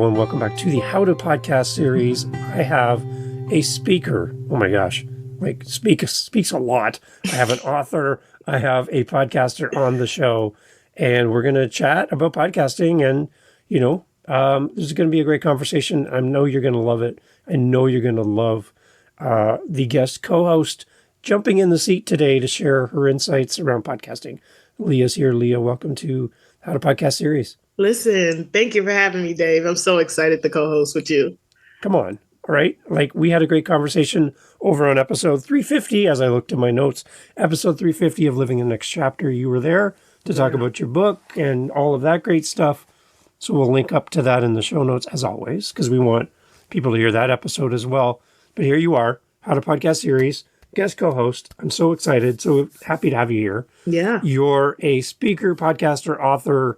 everyone. Welcome back to the How to Podcast series. I have a speaker. Oh my gosh. Like speaks a lot. I have an author. I have a podcaster on the show, and we're going to chat about podcasting. And, this is going to be a great conversation. I know you're going to love it. I know you're going to love the guest co-host jumping in the seat today to share her insights around podcasting. Leah's here. Leah, welcome to How to Podcast series. Listen, thank you for having me, Dave. I'm so excited to co-host with you. Come on. All right. Like, we had a great conversation over on episode 350, as I looked at my notes, episode 350 of Living the Next Chapter. You were there to talk about your book and all of that great stuff. So we'll link up to that in the show notes, as always, because we want people to hear that episode as well. But here you are, How to Podcast series, guest co-host. I'm so excited. So happy to have you here. Yeah. You're a speaker, podcaster, author.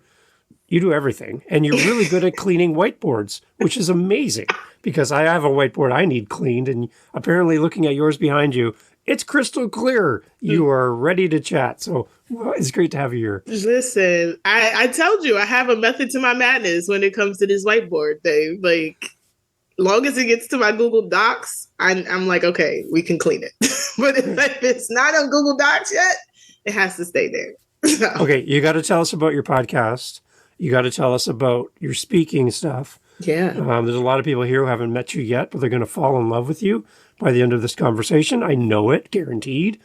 You do everything. And you're really good at cleaning whiteboards, which is amazing because I have a whiteboard I need cleaned. And apparently looking at yours behind you, it's crystal clear. You are ready to chat. So it's great to have you here. Listen, I told you I have a method to my madness when it comes to this whiteboard, Dave. Like, long as it gets to my Google Docs, I'm like, okay, we can clean it. But if it's not on Google Docs yet, it has to stay there. Okay, you got to tell us about your podcast. You got to tell us about your speaking stuff. Yeah. There's a lot of people here who haven't met you yet, but they're going to fall in love with you by the end of this conversation. I know it, guaranteed.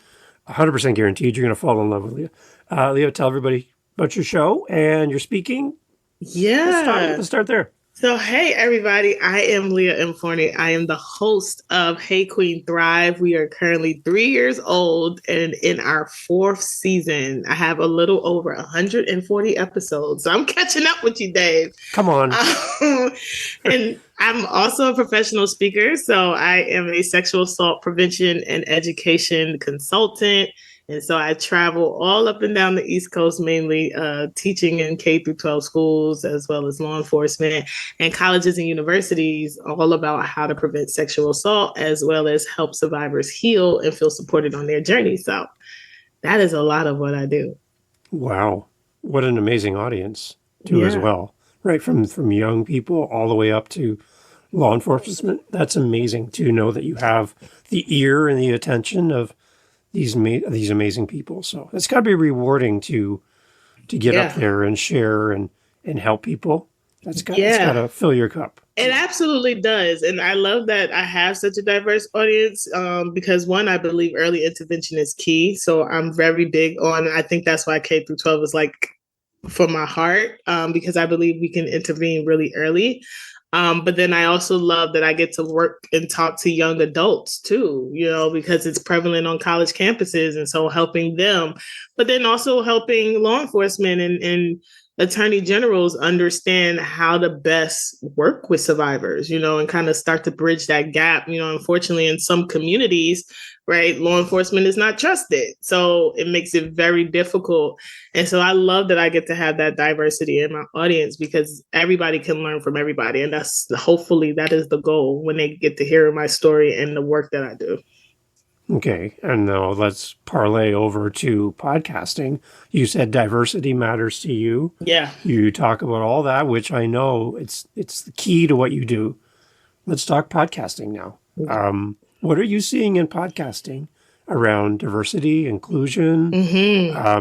100% guaranteed you're going to fall in love with Leah. Leah, tell everybody about your show and your speaking. Yeah. Let's start there. So, hey, everybody, I am Leah M. Forney. I am the host of Hey Queen Thrive. We are currently 3 years old and in our 4th season. I have a little over 140 episodes. So I'm catching up with you, Dave. Come on. And I'm also a professional speaker. So I am a sexual assault prevention and education consultant. And so I travel all up and down the East Coast, mainly teaching in K through 12 schools, as well as law enforcement and colleges and universities, all about how to prevent sexual assault, as well as help survivors heal and feel supported on their journey. So that is a lot of what I do. Wow. What an amazing audience, too, as well. Right, from young people all the way up to law enforcement. That's amazing to know that you have the ear and the attention of these amazing people. So it's got to be rewarding to get up there and share and help people. It's got to fill your cup. It absolutely does. And I love that I have such a diverse audience because, one, I believe early intervention is key. So I'm very big on, I think that's why K through 12 is like for my heart, because I believe we can intervene really early. But then I also love that I get to work and talk to young adults too, because it's prevalent on college campuses. And so helping them, but then also helping law enforcement and attorney generals understand how to best work with survivors, and kind of start to bridge that gap. Unfortunately, in some communities, right, law enforcement is not trusted. So it makes it very difficult. And so I love that I get to have that diversity in my audience because everybody can learn from everybody. And hopefully that is the goal when they get to hear my story and the work that I do. Okay. And now let's parlay over to podcasting. You said diversity matters to you. Yeah. You talk about all that, which I know it's the key to what you do. Let's talk podcasting now. Okay. What are you seeing in podcasting around diversity, inclusion,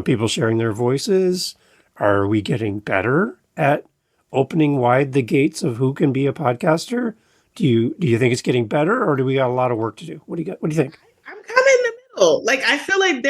people sharing their voices? Are we getting better at opening wide the gates of who can be a podcaster? Do you think it's getting better, or do we got a lot of work to do? What do you think? I'm kind of in the middle. Like, I feel like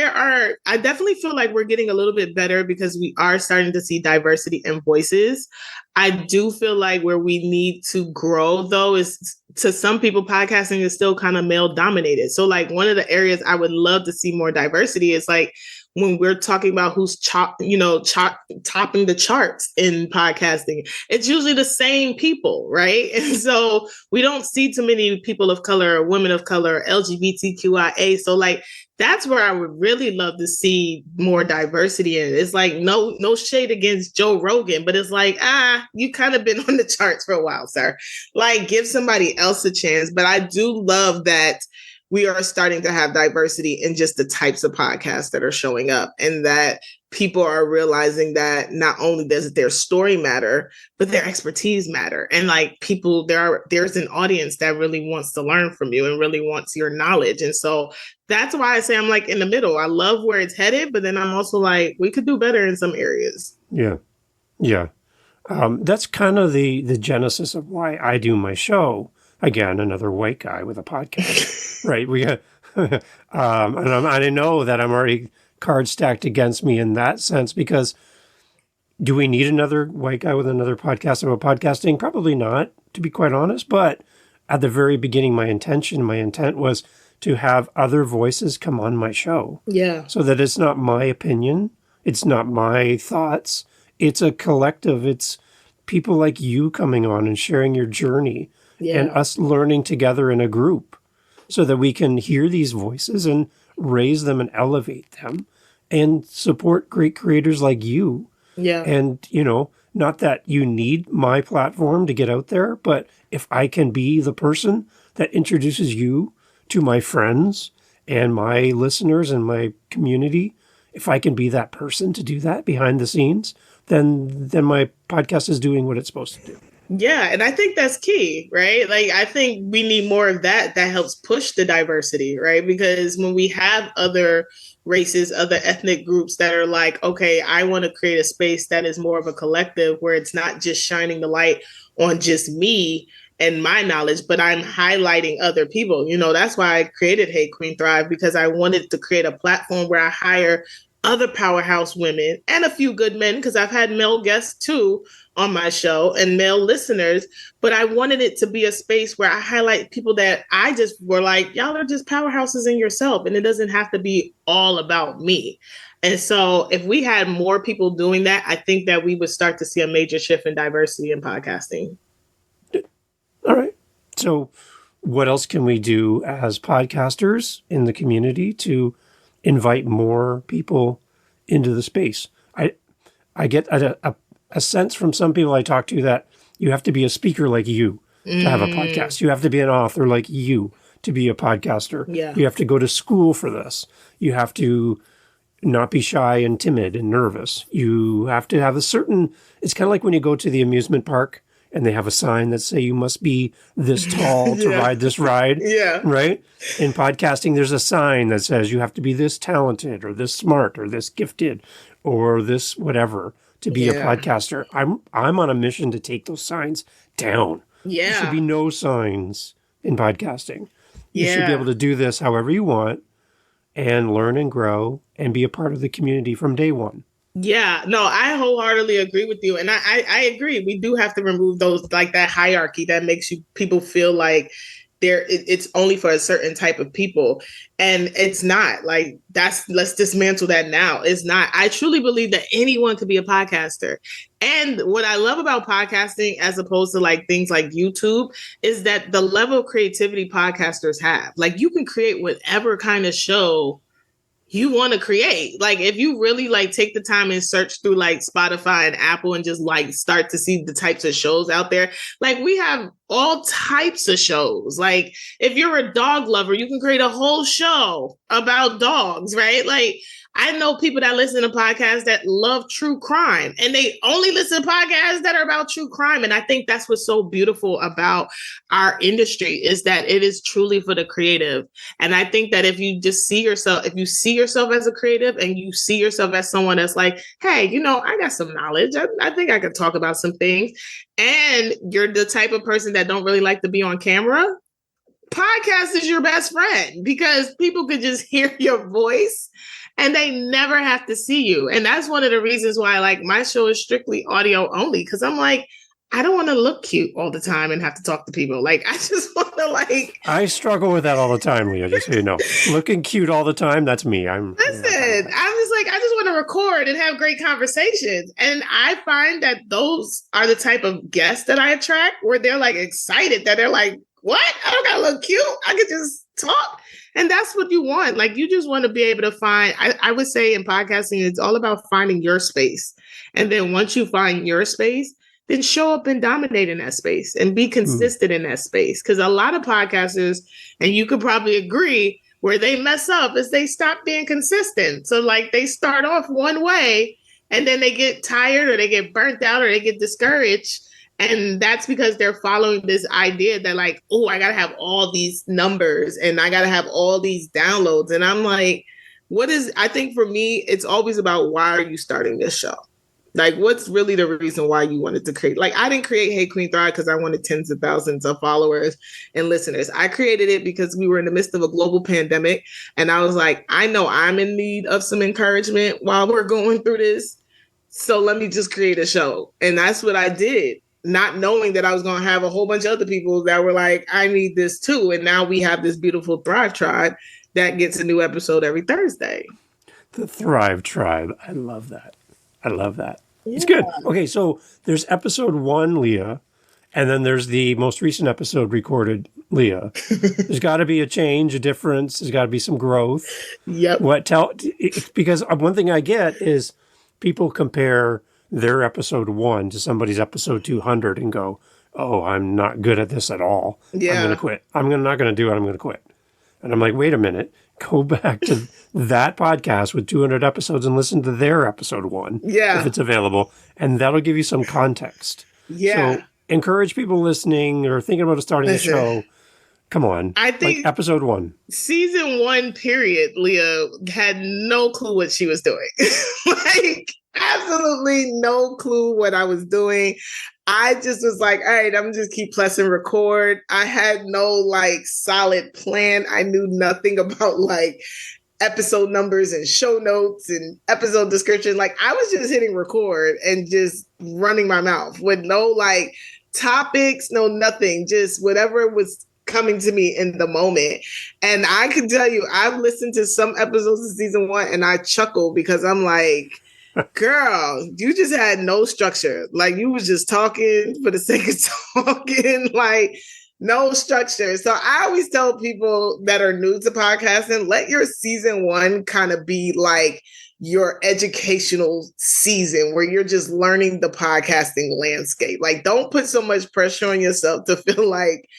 I definitely feel like we're getting a little bit better because we are starting to see diversity in voices. I do feel like where we need to grow, though, is to some people, podcasting is still kind of male dominated. So like one of the areas I would love to see more diversity is like when we're talking about who's topping the charts in podcasting, it's usually the same people, right? And so we don't see too many people of color, women of color, LGBTQIA. So like that's where I would really love to see more diversity in it. It's like no shade against Joe Rogan, but it's like, you kind of been on the charts for a while, sir. Like, give somebody else a chance. But I do love that we are starting to have diversity in just the types of podcasts that are showing up, and that people are realizing that not only does their story matter, but their expertise matter. And like people, there's an audience that really wants to learn from you and really wants your knowledge. And so that's why I say I'm like in the middle. I love where it's headed, but then I'm also like, we could do better in some areas. Yeah. Yeah. That's kind of the genesis of why I do my show. Again, another white guy with a podcast, right? We got, and I know that I'm already cards stacked against me in that sense, because do we need another white guy with another podcast about podcasting? Probably not, to be quite honest. But at the very beginning, my intent was to have other voices come on my show. Yeah. So that it's not my opinion. It's not my thoughts. It's a collective. It's people like you coming on and sharing your journey, and us learning together in a group, so that we can hear these voices and raise them and elevate them and support great creators like you. Yeah. And, not that you need my platform to get out there, but if I can be the person that introduces you to my friends and my listeners and my community, if I can be that person to do that behind the scenes, then my podcast is doing what it's supposed to do. Yeah, and I think that's key, right? Like, I think we need more of that helps push the diversity, right? Because when we have other races, other ethnic groups that are like, okay, I want to create a space that is more of a collective, where it's not just shining the light on just me and my knowledge, but I'm highlighting other people. That's why I created Hey Queen Thrive, because I wanted to create a platform where I hire other powerhouse women and a few good men, because I've had male guests too on my show and male listeners, but I wanted it to be a space where I highlight people that I just were like, y'all are just powerhouses in yourself, and it doesn't have to be all about me. And so if we had more people doing that, I think that we would start to see a major shift in diversity in podcasting. All right. So what else can we do as podcasters in the community to invite more people into the space? I get a sense from some people I talk to that you have to be a speaker like you to have a podcast. You have to be an author like you to be a podcaster. Yeah. You have to go to school for this. You have to not be shy and timid and nervous. You have to have it's kind of like when you go to the amusement park and they have a sign that say you must be this tall to ride this ride. Yeah. Right? In podcasting, there's a sign that says you have to be this talented or this smart or this gifted or this whatever to be a podcaster. I'm on a mission to take those signs down. Yeah. There should be no signs in podcasting. You should be able to do this however you want and learn and grow and be a part of the community from day one. Yeah, no, I wholeheartedly agree with you. And I agree. We do have to remove those, like that hierarchy that makes people feel like it's only for a certain type of people. And it's not. Like, let's dismantle that now. It's not. I truly believe that anyone could be a podcaster. And what I love about podcasting, as opposed to like things like YouTube, is that the level of creativity podcasters have. Like, you can create whatever kind of show you want to create. Like, if you really like take the time and search through like Spotify and Apple and just like start to see the types of shows out there, like we have all types of shows. Like, if you're a dog lover, you can create a whole show about dogs, right? Like, I know people that listen to podcasts that love true crime, and they only listen to podcasts that are about true crime. And I think that's what's so beautiful about our industry, is that it is truly for the creative. And I think that if you see yourself as a creative, and you see yourself as someone that's like, hey, I got some knowledge. I think I could talk about some things. And you're the type of person that don't really like to be on camera, podcast is your best friend, because people could just hear your voice and they never have to see you. And that's one of the reasons why, like, my show is strictly audio only, because I'm like, I don't want to look cute all the time and have to talk to people. Like, I just want to I struggle with that all the time, Leah, just so you know. Looking cute all the time, that's me. I'm just like, I just want to record and have great conversations. And I find that those are the type of guests that I attract, where they're like excited, that they're like, what? I don't gotta look cute. I could just talk. And that's what you want. Like, you just want to be able to find, I would say in podcasting, it's all about finding your space. And then once you find your space, then show up and dominate in that space and be consistent in that space. Because a lot of podcasters, and you could probably agree, where they mess up is they stop being consistent. So like they start off one way and then they get tired or they get burnt out or they get discouraged. And that's because they're following this idea that like, oh, I got to have all these numbers and I got to have all these downloads. And I'm like, I think for me, it's always about why are you starting this show? Like, what's really the reason why you wanted to create? Like, I didn't create Hey Queen Thrive because I wanted tens of thousands of followers and listeners. I created it because we were in the midst of a global pandemic. And I was like, I know I'm in need of some encouragement while we're going through this. So let me just create a show. And that's what I did, not knowing that I was going to have a whole bunch of other people that were like, I need this too. And now we have this beautiful Thrive Tribe that gets a new episode every Thursday. The Thrive Tribe. I love that. I love that. Yeah. It's good. Okay, so there's episode 1, Leah, and then there's the most recent episode recorded, Leah. There's got to be a change, a difference. There's got to be some growth. Yep. Because one thing I get is people compare their episode 1 to somebody's episode 200 and go, oh, I'm not good at this at all. Yeah. I'm going to quit. I'm not going to do it. I'm going to quit. And I'm like, wait a minute. Go back to that podcast with 200 episodes and listen to their episode 1. Yeah. If it's available. And that'll give you some context. Yeah. So encourage people listening or thinking about starting a show. Come on. I think like episode 1. Season 1, period, Leah had no clue what she was doing. Like, absolutely no clue what I was doing. I just was like, all right, I'm just keep pressing record. I had no like solid plan. I knew nothing about like episode numbers and show notes and episode description. Like I was just hitting record and just running my mouth with no like topics, no nothing, just whatever was coming to me in the moment. And I can tell you, I've listened to some episodes of season 1 and I chuckle because I'm like, girl, you just had no structure. Like you was just talking for the sake of talking, like no structure. So I always tell people that are new to podcasting, let your season 1 kind of be like your educational season where you're just learning the podcasting landscape. Like don't put so much pressure on yourself to feel like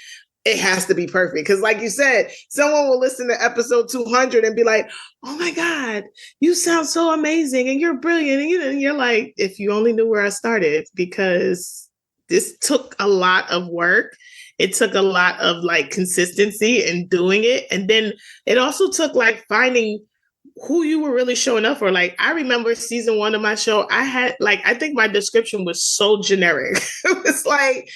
it has to be perfect. Because like you said, someone will listen to episode 200 and be like, oh my God, you sound so amazing and you're brilliant. And you're like, if you only knew where I started, because this took a lot of work. It took a lot of like consistency in doing it. And then it also took like finding who you were really showing up for. Like, I remember season 1 of my show, I think my description was so generic. It was like,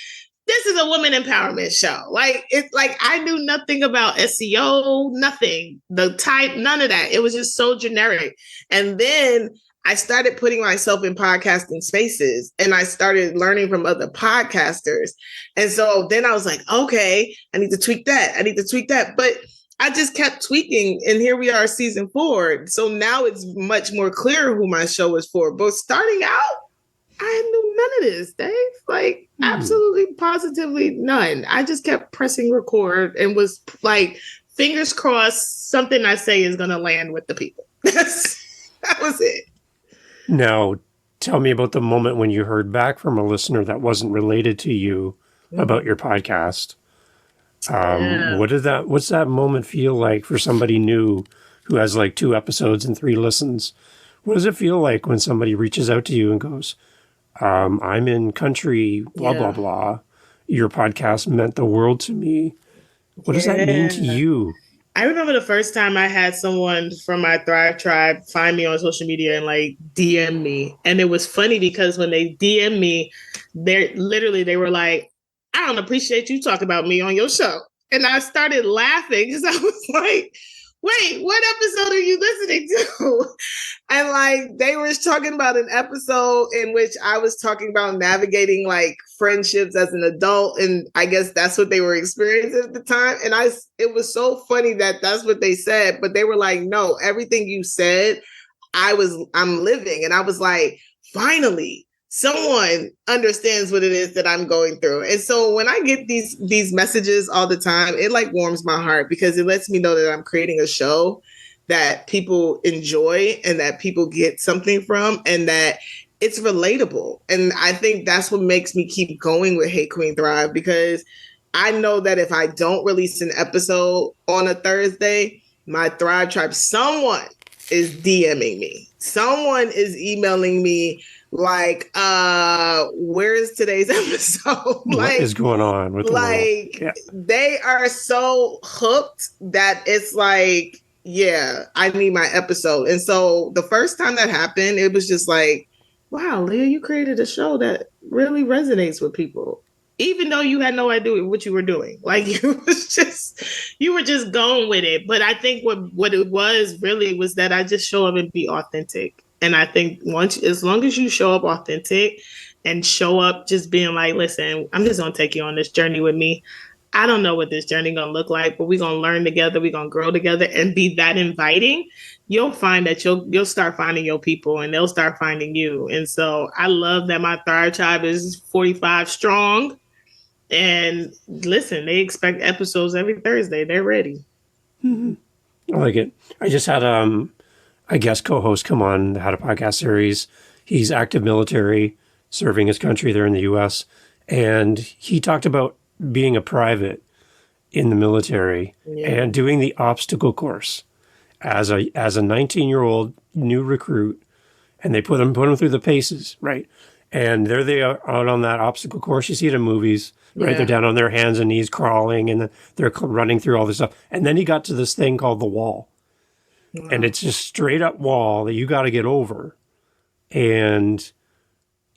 this is a women empowerment show. Like it's like I knew nothing about SEO, nothing, the type, none of that. It was just so generic. And then I started putting myself in podcasting spaces and I started learning from other podcasters. And so then I was like, okay, I need to tweak that. I need to tweak that. But I just kept tweaking. And here we are, season 4. So now it's much more clear who my show is for. But starting out, I knew none of this, Dave. Like, absolutely, positively none. I just kept pressing record and was like, fingers crossed, something I say is going to land with the people. That was it. Now, tell me about the moment when you heard back from a listener that wasn't related to you about your podcast. What's that moment feel like for somebody new who has like 2 episodes and 3 listens? What does it feel like when somebody reaches out to you and goes, I'm in country, blah, blah, blah. Your podcast meant the world to me. What does that mean to you? I remember the first time I had someone from my Thrive Tribe find me on social media and like DM me. And it was funny because when they DM me, they were like, I don't appreciate you talking about me on your show. And I started laughing because I was like, wait, what episode are you listening to? And like, they were talking about an episode in which I was talking about navigating like friendships as an adult. And I guess that's what they were experiencing at the time. And it was so funny that that's what they said, but they were like, no, everything you said, I'm living. And I was like, finally, someone understands what it is that I'm going through. And so when I get these messages all the time, it like warms my heart because it lets me know that I'm creating a show that people enjoy and that people get something from and that it's relatable. And I think that's what makes me keep going with Hey Queen Thrive, because I know that if I don't release an episode on a Thursday, my Thrive Tribe, someone is DMing me. Someone is emailing me like, where is today's episode? What is going on with the world? Yeah. They are so hooked that it's like, yeah, I need my episode. And so the first time that happened, it was just like, wow, Leah, you created a show that really resonates with people, even though you had no idea what you were doing. Like you were just going with it. But I think what it was really was that I just show up and be authentic. And I think as long as you show up authentic and show up just being like, listen, I'm just gonna take you on this journey with me. I don't know what this journey gonna look like, but we're gonna learn together, we're gonna grow together and be that inviting. You'll find that you'll start finding your people and they'll start finding you. And so I love that my Thrive Tribe is 45 strong. And listen, they expect episodes every Thursday. They're ready. Mm-hmm. I like it. I just had a guest co-host come on, had a podcast series. He's active military, serving his country there in the U.S. And he talked about being a private in the military and doing the obstacle course as a 19-year-old new recruit. And they put him through the paces, right? And there they are out on that obstacle course. You see it in movies, right? They're down on their hands and knees crawling and they're running through all this stuff. And then he got to this thing called the wall. Wow. And it's just straight up wall that you got to get over. And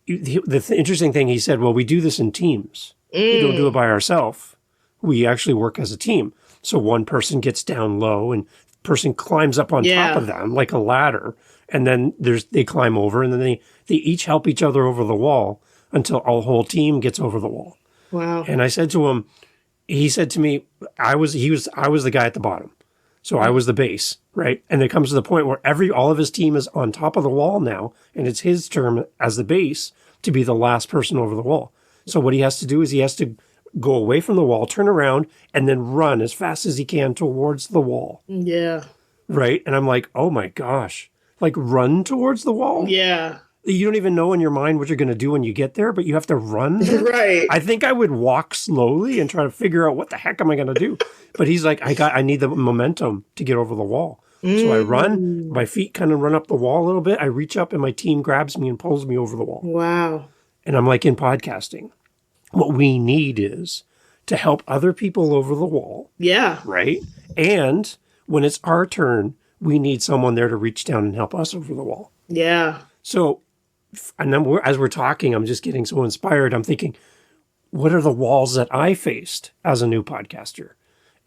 the interesting thing, he said, well, we do this in teams. We don't do it by ourselves. We actually work as a team. So one person gets down low and person climbs up on top of them like a ladder. And then they climb over and then they each help each other over the wall until our whole team gets over the wall. Wow. And I said to him, he said to me, I was the guy at the bottom. So I was the base, right? And it comes to the point where all of his team is on top of the wall now, and it's his turn as the base to be the last person over the wall. So what he has to do is he has to go away from the wall, turn around, and then run as fast as he can towards the wall. Yeah. Right? And I'm like, oh my gosh. Like run towards the wall? Yeah. You don't even know in your mind what you're going to do when you get there, but you have to run. Right. I think I would walk slowly and try to figure out what the heck am I going to do. But he's like, I need the momentum to get over the wall. So I run, my feet kind of run up the wall a little bit. I reach up and my team grabs me and pulls me over the wall. Wow. And I'm like, in podcasting, what we need is to help other people over the wall. Yeah. Right? And when it's our turn, we need someone there to reach down and help us over the wall. Yeah. So, and then as we're talking, I'm just getting so inspired. I'm thinking, what are the walls that I faced as a new podcaster?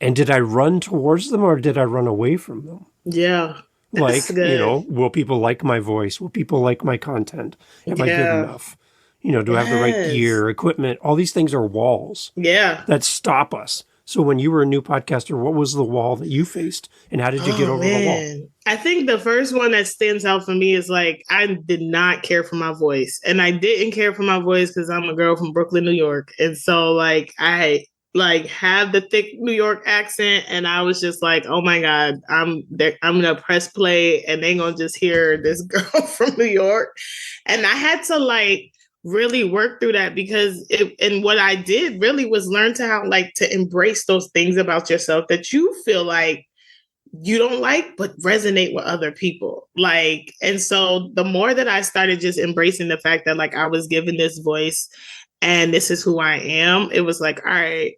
And did I run towards them or did I run away from them? Yeah. Like, will people like my voice? Will people like my content? Am I good enough? Do I have the right gear, equipment? All these things are walls that stop us. So when you were a new podcaster, what was the wall that you faced and how did you get over the wall? I think the first one that stands out for me is like, I did not care for my voice. And I didn't care for my voice because I'm a girl from Brooklyn, New York. And so like, I have the thick New York accent. And I was just like, oh my God, I'm going to press play and they're going to just hear this girl from New York. And I had to really work through that because and what I did really was learn to how to embrace those things about yourself that you feel like you don't like, but resonate with other people. And so the more that I started just embracing the fact that I was given this voice and this is who I am, it was like, all right,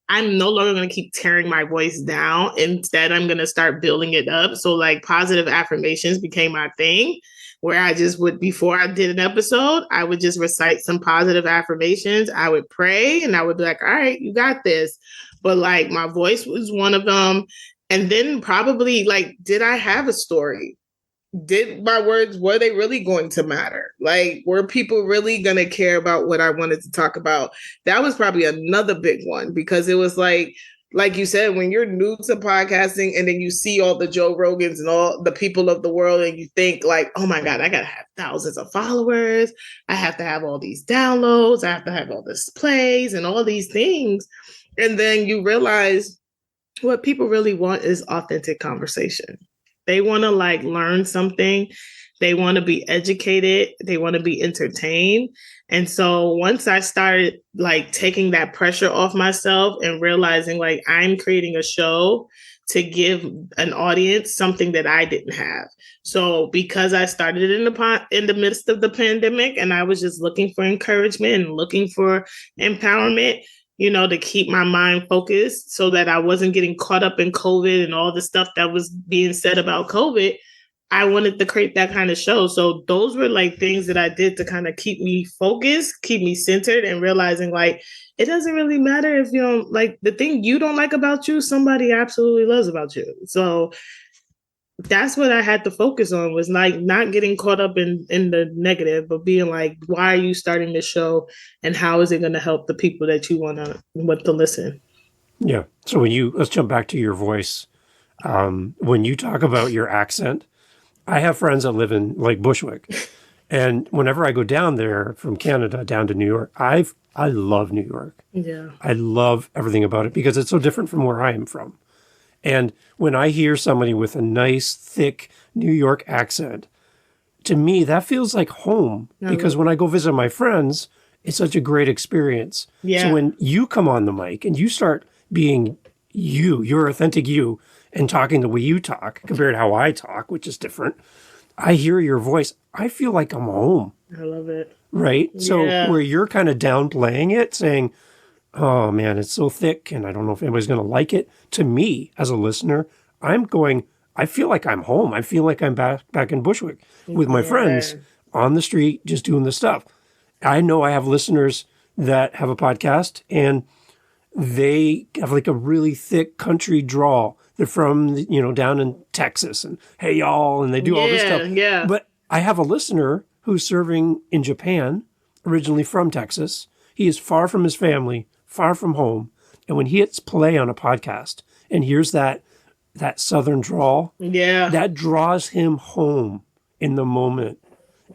I'm no longer going to keep tearing my voice down. Instead, I'm going to start building it up. So positive affirmations became my thing. Where I just would, before I did an episode, I would just recite some positive affirmations. I would pray and I would be like, all right, you got this. But my voice was one of them. And then probably did I have a story? Did my words, were they really going to matter? Were people really going to care about what I wanted to talk about? That was probably another big one because it was like you said, when you're new to podcasting and then you see all the Joe Rogans and all the people of the world and you think oh my God, I got to have thousands of followers. I have to have all these downloads. I have to have all this plays and all these things. And then you realize what people really want is authentic conversation. They want to learn something. They want to be educated. They want to be entertained. And so once I started taking that pressure off myself and realizing I'm creating a show to give an audience something that I didn't have. So because I started in the midst of the pandemic and I was just looking for encouragement and looking for empowerment, you know, to keep my mind focused so that I wasn't getting caught up in COVID and all the stuff that was being said about COVID, I wanted to create that kind of show. So those were like things that I did to kind of keep me focused, keep me centered, and realizing like it doesn't really matter if you don't like the thing you don't like about you, somebody absolutely loves about you. So that's what I had to focus on, was like not getting caught up in the negative, but being like, why are you starting this show and how is it going to help the people that you want to listen? Yeah. So let's jump back to your voice. When you talk about your accent, I have friends that live in like Bushwick, and whenever I go down there from Canada down to New York, I love New York. Yeah. I love everything about it because it's so different from where I am from. And when I hear somebody with a nice, thick New York accent, to me, that feels like home because when I go visit my friends, it's such a great experience. Yeah. So when you come on the mic and you start being your authentic you, and talking the way you talk compared to how I talk, which is different, I hear your voice. I feel like I'm home. I love it. Right? So where you're kind of downplaying it, saying, oh man, it's so thick and I don't know if anybody's going to like it. To me, as a listener, I feel like I'm home. I feel like I'm back in Bushwick with my friends on the street, just doing this stuff. I know I have listeners that have a podcast and they have like a really thick country drawl. They're from, down in Texas and hey, y'all, and they do all this stuff. Yeah. But I have a listener who's serving in Japan, originally from Texas. He is far from his family, far from home. And when he hits play on a podcast and hears that Southern drawl, that draws him home in the moment.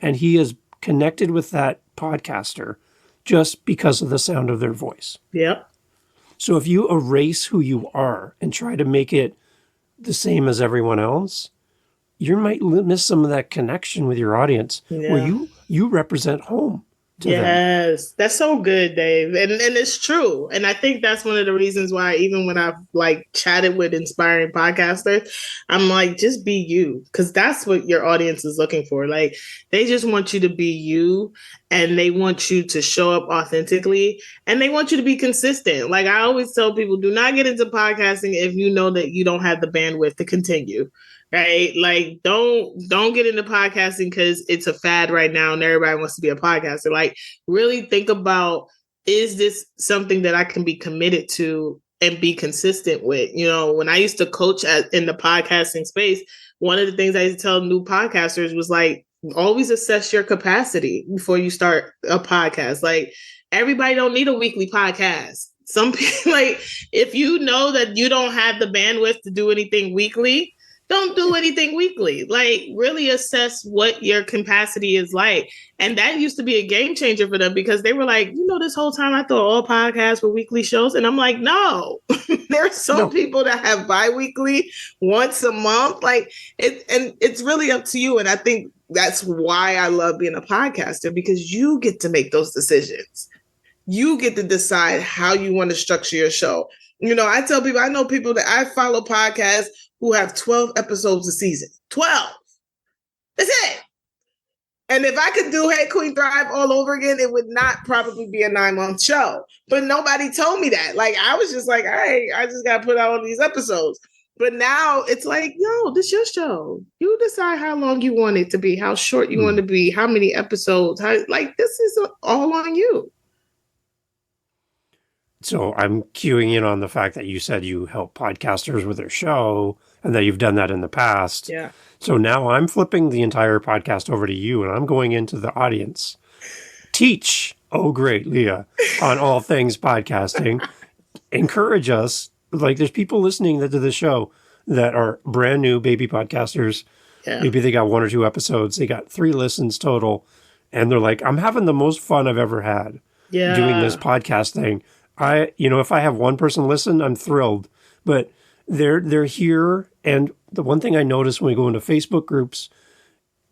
And he is connected with that podcaster just because of the sound of their voice. Yep. So if you erase who you are and try to make it the same as everyone else, you might miss some of that connection with your audience where you represent home to them. Yes, that's so good, Dave. And it's true. And I think that's one of the reasons why even when I've like chatted with inspiring podcasters, I'm like, just be you. Because that's what your audience is looking for. Like they just want you to be you and they want you to show up authentically and they want you to be consistent. Like I always tell people, do not get into podcasting if you know that you don't have the bandwidth to continue. Right? Like don't get into podcasting because it's a fad right now and everybody wants to be a podcaster. Like really think about, is this something that I can be committed to and be consistent with? You know, when I used to coach in the podcasting space, one of the things I used to tell new podcasters was like, always assess your capacity before you start a podcast. Like everybody don't need a weekly podcast. Some people, like if you know that you don't have the bandwidth to do anything weekly, don't do anything weekly. Like really assess what your capacity is like. And that used to be a game changer for them because they were like, this whole time I thought all podcasts were weekly shows. And I'm like, no, there's some people that have bi-weekly, once a month. Like it's really up to you. And I think that's why I love being a podcaster, because you get to make those decisions. You get to decide how you want to structure your show. I tell people, I know people that I follow podcasts who have 12 episodes a season. 12. That's it. And if I could do Hey Queen Thrive all over again, it would not probably be a 9-month show. But nobody told me that. Like, I was just like, hey, I just got to put out all these episodes. But now it's like, yo, this is your show. You decide how long you want it to be, how short you want it to be, how many episodes. This is all on you. So I'm queuing in on the fact that you said you help podcasters with their show and that you've done that in the past. Yeah. So now I'm flipping the entire podcast over to you and I'm going into the audience. Teach, oh great, Leah, on all things podcasting. Encourage us. Like there's people listening to the show that are brand new baby podcasters. Yeah. Maybe they got 1 or 2 episodes. They got 3 listens total. And they're like, I'm having the most fun I've ever had doing this podcast thing. If I have one person listen, I'm thrilled. But they're here. And the one thing I notice when we go into Facebook groups,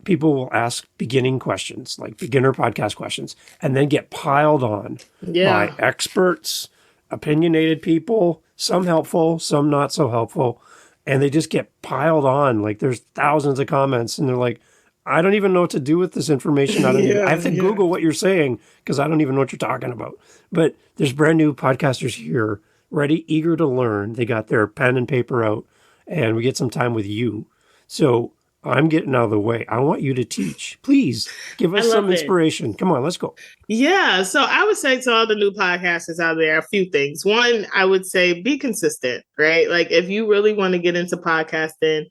people will ask beginning questions, like beginner podcast questions, and then get piled on by experts, opinionated people, some helpful, some not so helpful. and they just get piled on. Like there's thousands of comments and they're like, I don't even know what to do with this information. I have to Google what you're saying because I don't even know what you're talking about. But there's brand new podcasters here, ready, eager to learn. They got their pen and paper out, and we get some time with you. So I'm getting out of the way. I want you to teach. Please give us some inspiration. Come on, let's go. Yeah. So I would say to all the new podcasters out there, a few things. One, I would say be consistent, right? Like if you really want to get into podcasting,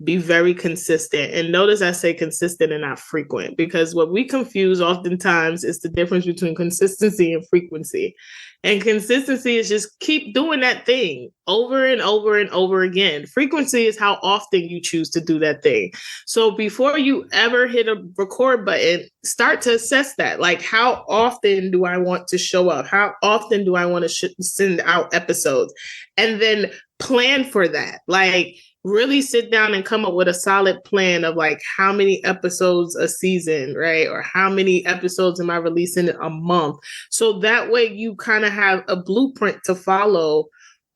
be very consistent. And notice I say consistent and not frequent, because what we confuse oftentimes is the difference between consistency and frequency. And consistency is just keep doing that thing over and over and over again. Frequency is how often you choose to do that thing. So before you ever hit a record button, start to assess that. Like, how often do I want to show up? How often do I want to send out episodes? And then plan for that. Like, really sit down and come up with a solid plan of like how many episodes a season, right? Or how many episodes am I releasing a month? So that way you kind of have a blueprint to follow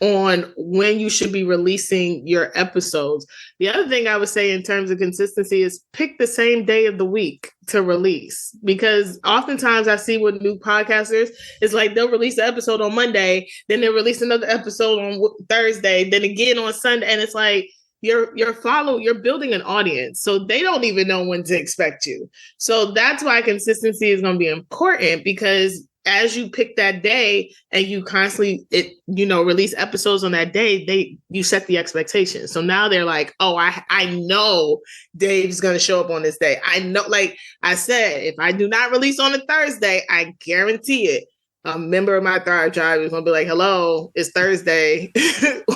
on when you should be releasing your episodes. The other thing I would say in terms of consistency is pick the same day of the week to release, because oftentimes I see with new podcasters, it's like they'll release the episode on Monday, then they'll release another episode on Thursday, then again on Sunday. And it's like, you're building an audience, so they don't even know when to expect you. So that's why consistency is going to be important, because as you pick that day and you constantly release episodes on that day, you set the expectation. So now they're like, oh, I know Dave's going to show up on this day. I know, like I said, if I do not release on a Thursday, I guarantee it, a member of my Thrive Tribe is going to be like, hello, it's Thursday.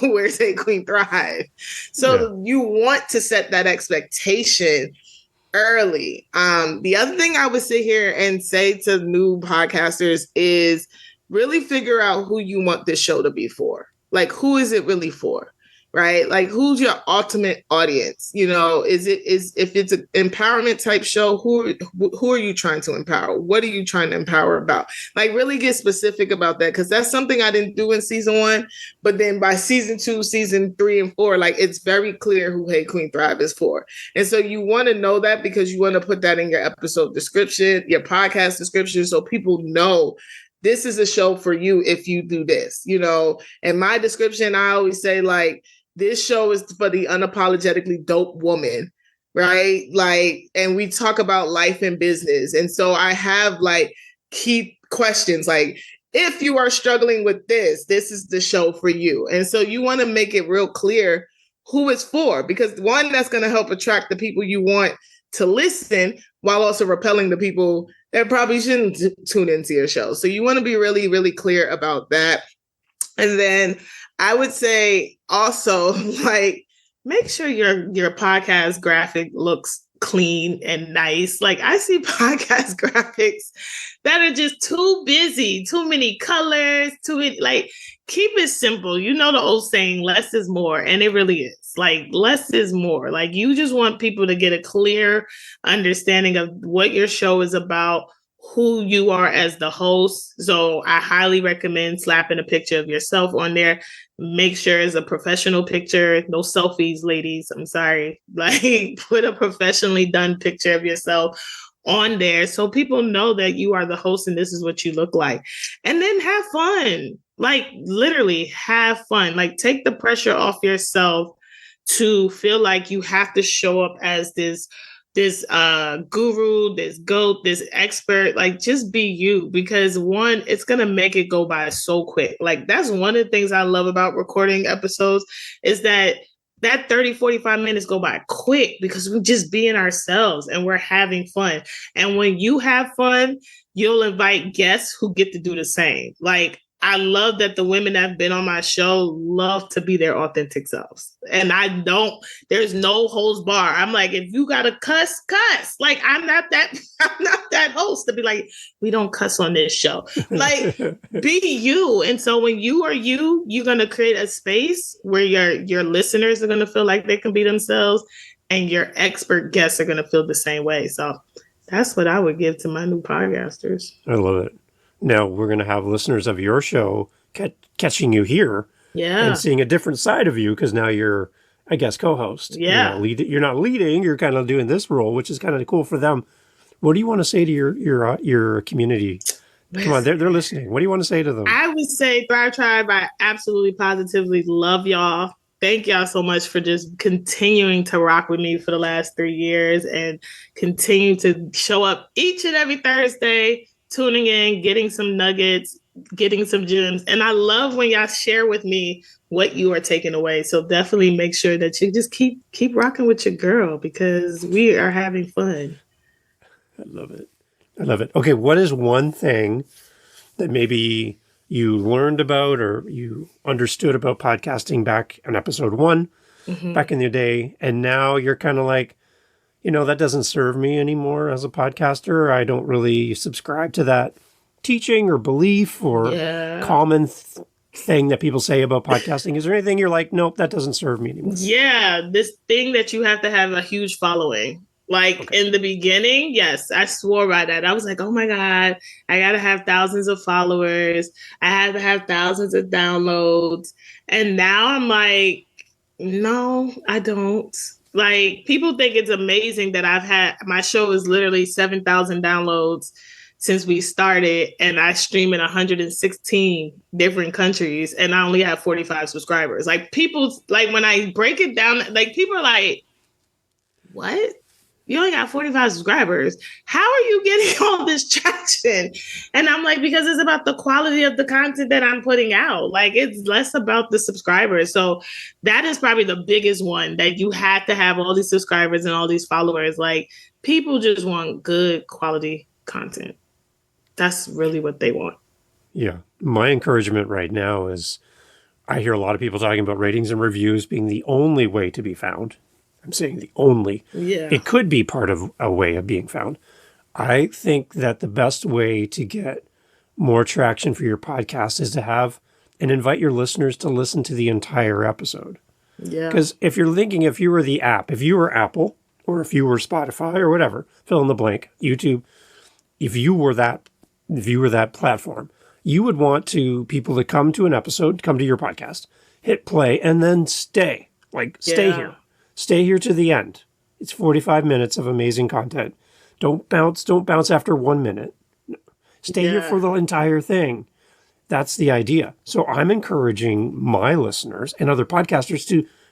Where's A Queen Thrive? So you want to set that expectation early. The other thing I would sit here and say to new podcasters is really figure out who you want this show to be for. Like, who is it really for? Right? Like, who's your ultimate audience? If it's an empowerment type show, who are you trying to empower? What are you trying to empower about? Like, really get specific about that, because that's something I didn't do in season 1. But then by season 2, season 3, and 4, like, it's very clear who Hey Queen Thrive is for. And so you want to know that, because you want to put that in your episode description, your podcast description, so people know this is a show for you if you do this. In my description, I always say, like, this show is for the unapologetically dope woman, right? Like, and we talk about life and business. And so I have like key questions, like, if you are struggling with this is the show for you. And so you want to make it real clear who it's for, because one, that's going to help attract the people you want to listen, while also repelling the people that probably shouldn't tune into your show. So you want to be really, really clear about that. And then I would say also, like, make sure your podcast graphic looks clean and nice. Like, I see podcast graphics that are just too busy, too many colors, like, keep it simple. The old saying, less is more. And it really is. Like, less is more. Like, you just want people to get a clear understanding of what your show is about, who you are as the host. So I highly recommend slapping a picture of yourself on there. Make sure it's a professional picture. No selfies, ladies. I'm sorry. Like, put a professionally done picture of yourself on there so people know that you are the host and this is what you look like. And then have fun. Like, literally have fun. Like, take the pressure off yourself to feel like you have to show up as this guru, this GOAT, this expert. Like, just be you, because one, it's going to make it go by so quick. Like, that's one of the things I love about recording episodes, is that 30, 45 minutes go by quick, because we're just being ourselves and we're having fun. And when you have fun, you'll invite guests who get to do the same. Like, I love that the women that have been on my show love to be their authentic selves. And there's no holds bar. I'm like, if you got to cuss. Like, I'm not that host to be like, we don't cuss on this show. Like, be you. And so when you are you, you're going to create a space where your listeners are going to feel like they can be themselves, and your expert guests are going to feel the same way. So that's what I would give to my new podcasters. I love it. Now we're going to have listeners of your show catching you here, and seeing a different side of you, because now you're I guess, co-host. Yeah. You're not leading. You're kind of doing this role, which is kind of cool for them. What do you want to say to your community? Come on, they're listening. What do you want to say to them? I would say Thrive Tribe, I absolutely positively love y'all. Thank y'all so much for just continuing to rock with me for the last 3 years and continue to show up each and every Thursday, tuning in, getting some nuggets, getting some gems. And I love when y'all share with me what you are taking away. So definitely make sure that you just keep rocking with your girl because we are having fun. I love it. I love it. Okay, what is one thing that maybe you learned about or you understood about podcasting back in episode 1, back in the day, and now you're kind of like, that doesn't serve me anymore as a podcaster. I don't really subscribe to that teaching or belief or common thing that people say about podcasting. Is there anything you're like, nope, that doesn't serve me anymore? Yeah, this thing that you have to have a huge following. In the beginning, yes, I swore by that. I was like, oh my God, I got to have thousands of followers. I had to have thousands of downloads. And now I'm like, no, I don't. Like, people think it's amazing that my show is literally 7,000 downloads since we started, and I stream in 116 different countries, and I only have 45 subscribers. Like, when I break it down, like, people are like, what? You only got 45 subscribers. How are you getting all this traction? And I'm like, because it's about the quality of the content that I'm putting out. Like, it's less about the subscribers. So that is probably the biggest one, that you have to have all these subscribers and all these followers. Like, people just want good quality content. That's really what they want. Yeah. My encouragement right now is I hear a lot of people talking about ratings and reviews being the only way to be found. I'm saying the only. Yeah. It could be part of a way of being found. I think that the best way to get more traction for your podcast is to have and invite your listeners to listen to the entire episode. Yeah. Because if you're thinking, if you were the app, if you were Apple, or if you were Spotify or whatever, fill in the blank, YouTube, if you were that platform, you would want people to come to an episode, come to your podcast, hit play, and then stay. Stay here. Stay here to the end. It's 45 minutes of amazing content. Don't bounce after 1 minute. Stay here for the entire thing. That's the idea. So I'm encouraging my listeners and other podcasters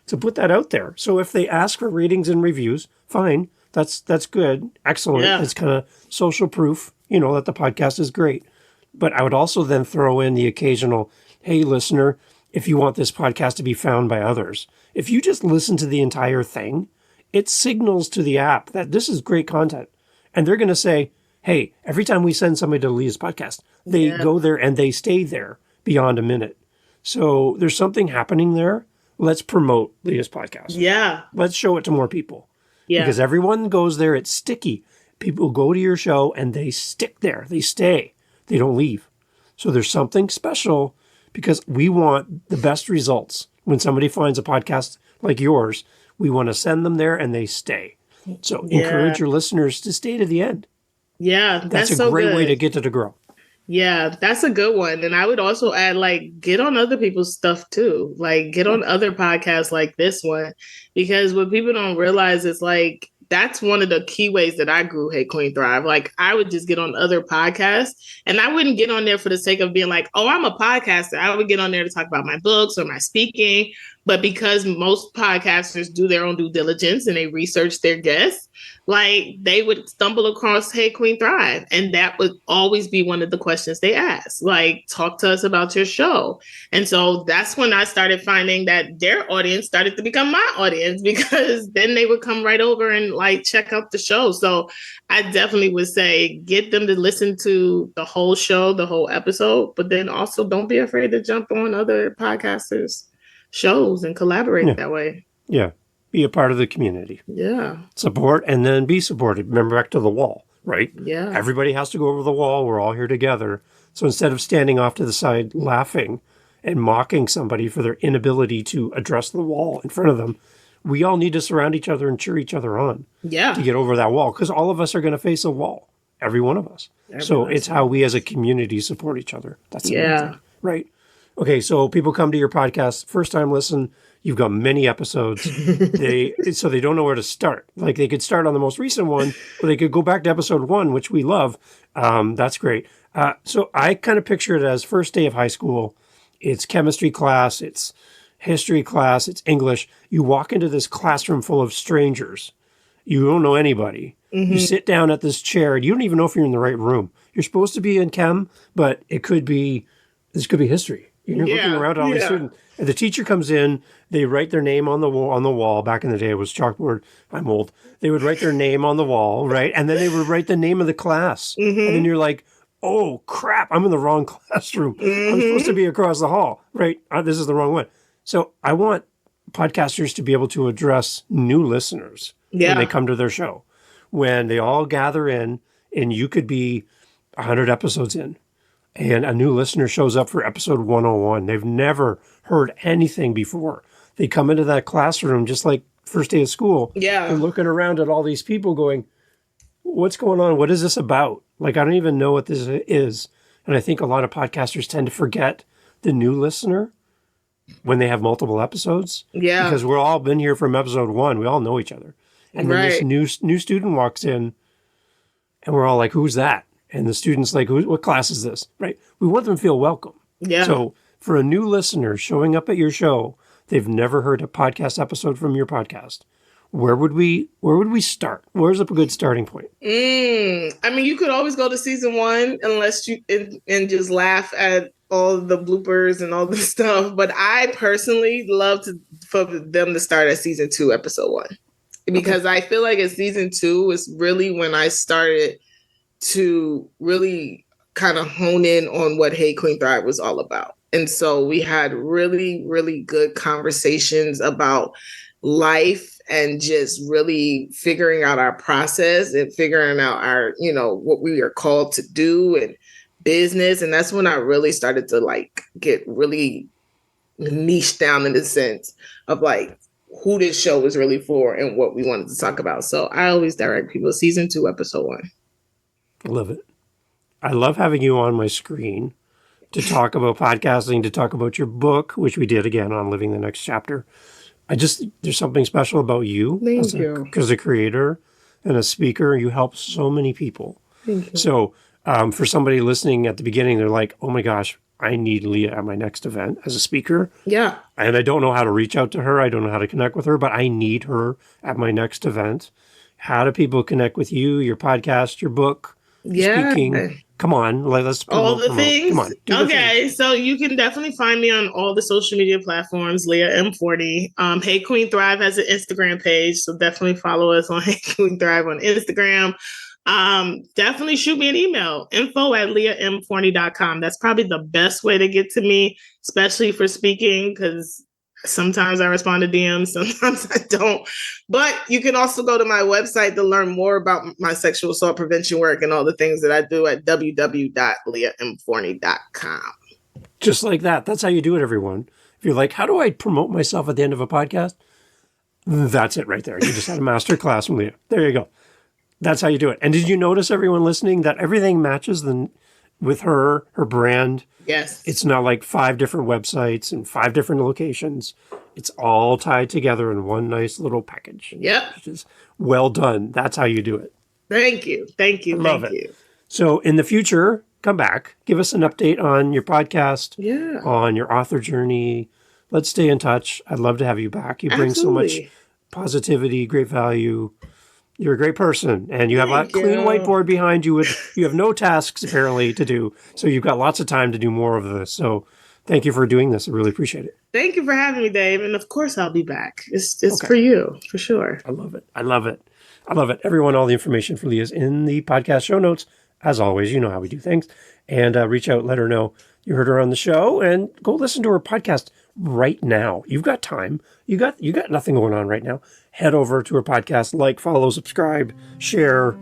to put that out there. So if they ask for ratings and reviews, fine. That's good. Excellent. Yeah. It's kind of social proof, that the podcast is great. But I would also then throw in the occasional, hey, listener, if you want this podcast to be found by others, if you just listen to the entire thing, it signals to the app that this is great content. And they're going to say, hey, every time we send somebody to Leah's podcast, they go there and they stay there beyond a minute. So there's something happening there. Let's promote Leah's podcast. Yeah. Let's show it to more people. Yeah. Because everyone goes there. It's sticky. People go to your show and they stick there. They stay. They don't leave. So there's something special because we want the best results. When somebody finds a podcast like yours, we want to send them there and they stay. So encourage your listeners to stay to the end. Yeah, that's a great way to get to grow. Yeah, that's a good one. And I would also add, get on other people's stuff too. Get on other podcasts like this one. Because what people don't realize is that's one of the key ways that I grew Hey Queen Thrive. I would just get on other podcasts and I wouldn't get on there for the sake of being like, oh, I'm a podcaster. I would get on there to talk about my books or my speaking. But because most podcasters do their own due diligence and they research their guests, they would stumble across Hey Queen Thrive. And that would always be one of the questions they ask, talk to us about your show. And so that's when I started finding that their audience started to become my audience, because then they would come right over and check out the show. So I definitely would say get them to listen to the whole show, the whole episode, but then also don't be afraid to jump on other podcasters' shows and collaborate that way. Yeah. Be a part of the community. Yeah. Support and then be supported. Remember, back to the wall, right? Yeah. Everybody has to go over the wall. We're all here together. So instead of standing off to the side laughing and mocking somebody for their inability to address the wall in front of them, we all need to surround each other and cheer each other on. Yeah. To get over that wall, because all of us are going to face a wall. Every one of us. So it's how we as a community support each other. That's the main thing, right? Okay, so people come to your podcast, first time listen, You've got many episodes. So they don't know where to start. Like they could start on the most recent one, or they could go back to episode 1, which we love. That's great. So I kind of picture it as first day of high school. It's chemistry class. It's history class. It's English. You walk into this classroom full of strangers. You don't know anybody. You sit down at this chair and you don't even know if you're in the right room. You're supposed to be in chem, but this could be history. You're looking around at all these students. And the teacher comes in, they write their name on the wall. Back in the day, it was chalkboard. I'm old. They would write their name on the wall, right? And then they would write the name of the class. And then you're like, oh, crap, I'm in the wrong classroom. I'm supposed to be across the hall, right? This is the wrong one. So I want podcasters to be able to address new listeners when they come to their show. When they all gather in, and you could be 100 episodes in, and a new listener shows up for episode 101. They've never heard anything before. They come into that classroom just like first day of school. They're looking around at all these people going, what's going on? What is this about? Like, I don't even know what this is. And I think a lot of podcasters tend to forget the new listener when they have multiple episodes. Yeah. Because we're all been here from episode 1. We all know each other. And then this new student walks in, and we're all like, who's that? And the student's like, what class is this? Right? We want them to feel welcome. Yeah. So for a new listener showing up at your show, they've never heard a podcast episode from your podcast. Where would we start? Where's a good starting point? I mean, you could always go to season 1 unless you and just laugh at all the bloopers and all the stuff. But I personally love for them to start at season 2, episode 1. Because I feel like at season 2 is really when I started to really kind of hone in on what Hey Queen Thrive was all about. And so we had really, really good conversations about life and just really figuring out our process and figuring out our, what we are called to do and business. And that's when I really started to like get really niche down in the sense of like who this show was really for and what we wanted to talk about. So I always direct people season 2, episode 1. I love it. I love having you on my screen to talk about podcasting, to talk about your book, which we did again on Living the Next Chapter. There's something special about you. Thank you. As a creator and a speaker, you help so many people. Thank you. So for somebody listening at the beginning, they're like, oh my gosh, I need Leah at my next event as a speaker. Yeah. And I don't know how to reach out to her. I don't know how to connect with her, but I need her at my next event. How do people connect with you, your podcast, your book, speaking? Come on, let's promote, all the things. Come on. Okay, so you can definitely find me on all the social media platforms. Leah M. Forney. Hey Queen Thrive has an Instagram page, so definitely follow us on Hey Queen Thrive on Instagram. Definitely shoot me an email, info@leahmforney.com. That's probably the best way to get to me, especially for speaking, because sometimes I respond to DMs, sometimes I don't. But you can also go to my website to learn more about my sexual assault prevention work and all the things that I do at www.leahmforney.com. Just like that. That's how you do it, everyone. If you're like, how do I promote myself at the end of a podcast? That's it right there. You just had a master class from Leah. There you go. That's how you do it. And did you notice, everyone listening, that everything matches with her brand? Yes. It's not like 5 different websites and 5 different locations. It's all tied together in one nice little package. Yep. Which is well done. That's how you do it. Thank you. Thank you. Love it. So in the future, come back. Give us an update on your podcast, on your author journey. Let's stay in touch. I'd love to have you back. You bring so much positivity, great value. You're a great person, and you have a clean whiteboard behind you. You have no tasks, apparently, to do. So you've got lots of time to do more of this. So thank you for doing this. I really appreciate it. Thank you for having me, Dave. And of course, I'll be back. It's for you, for sure. I love it. I love it. I love it. Everyone, all the information for Leah is in the podcast show notes. As always, you know how we do things. And reach out, let her know you heard her on the show, and go listen to her podcast right now. You've got time. You got nothing going on right now. Head over to her podcast, like, follow, subscribe, share,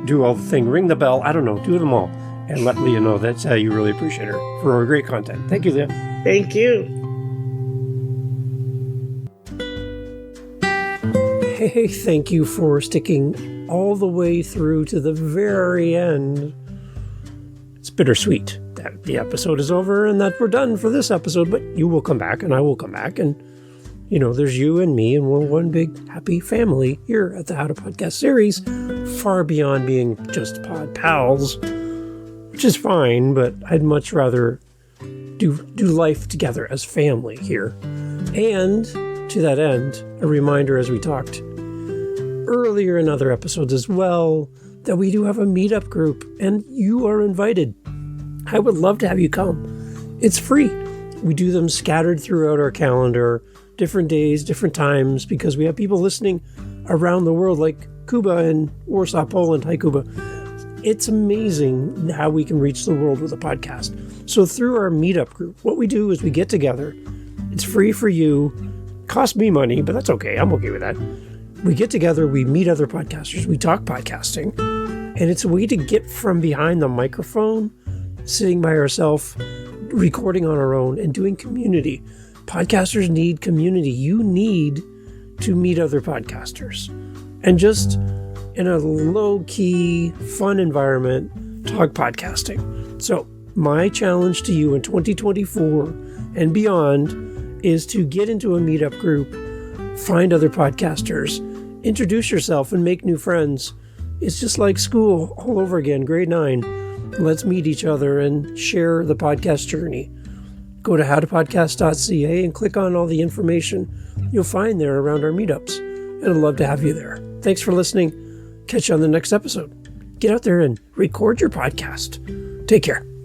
do all the thing, ring the bell. I don't know, do them all. And let Leah know that you really appreciate her for her great content. Thank you, Leah. Thank you. Hey, thank you for sticking all the way through to the very end. It's bittersweet that the episode is over and that we're done for this episode, but you will come back and I will come back and there's you and me, and we're one big happy family here at the How to Podcast series, far beyond being just pod pals, which is fine, but I'd much rather do life together as family here. And to that end, a reminder, as we talked earlier in other episodes as well, that we do have a meetup group, and you are invited. I would love to have you come. It's free. We do them scattered throughout our calendar, different days, different times, because we have people listening around the world, like Cuba and Warsaw, Poland. Hi, Cuba. It's amazing how we can reach the world with a podcast. So through our meetup group, what we do is we get together. It's free for you. Cost me money, but that's okay. I'm okay with that. We get together, we meet other podcasters, we talk podcasting, and it's a way to get from behind the microphone, sitting by ourselves, recording on our own, and doing community. Podcasters need community. You need to meet other podcasters. And just in a low-key, fun environment, talk podcasting. So my challenge to you in 2024 and beyond is to get into a meetup group, find other podcasters, introduce yourself, and make new friends. It's just like school all over again, grade 9. Let's meet each other and share the podcast journey. Go to howtopodcast.ca and click on all the information you'll find there around our meetups. And I'd love to have you there. Thanks for listening. Catch you on the next episode. Get out there and record your podcast. Take care.